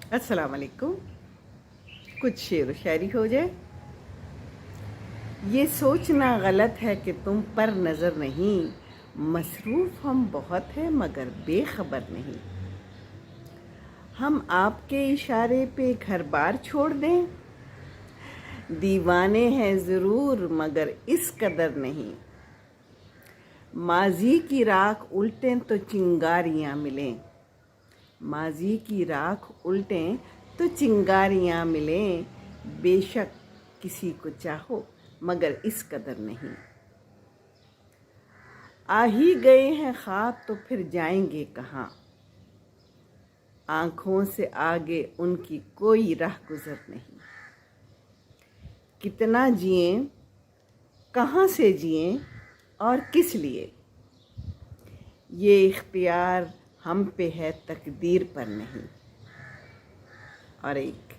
अस्सलाम वालेकुम। कुछ शेर व शायरी हो जाए। ये सोचना गलत है कि तुम पर नज़र नहीं, मसरूफ़ हम बहुत हैं मगर बेखबर नहीं। हम आपके इशारे पे घर बार छोड़ दें, दीवाने हैं ज़रूर मगर इस कदर नहीं। माजी की राख उल्टें तो चिंगारियाँ मिलें, माजी की राख उल्टें तो चिंगारियाँ मिलें। बेशक किसी को चाहो मगर इस कदर नहीं। आ ही गए हैं ख्वाब तो फिर जाएंगे कहाँ, आँखों से आगे उनकी कोई राह गुजर नहीं। कितना जिएं, कहाँ से जिएं और किस लिए, ये इख्तियार हम पे है तकदीर पर नहीं। और एक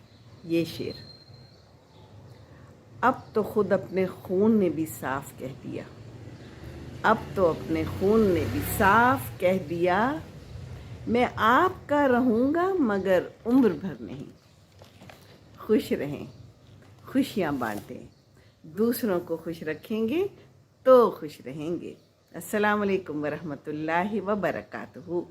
ये शेर, अब तो खुद अपने खून ने भी साफ कह दिया, अब तो अपने खून ने भी साफ कह दिया, मैं आपका रहूँगा मगर उम्र भर नहीं। खुश रहें, खुशियाँ बांटें, दूसरों को खुश रखेंगे तो खुश रहेंगे। अस्सलाम वालेकुम वरहमतुल्लाहि व बरकातहू।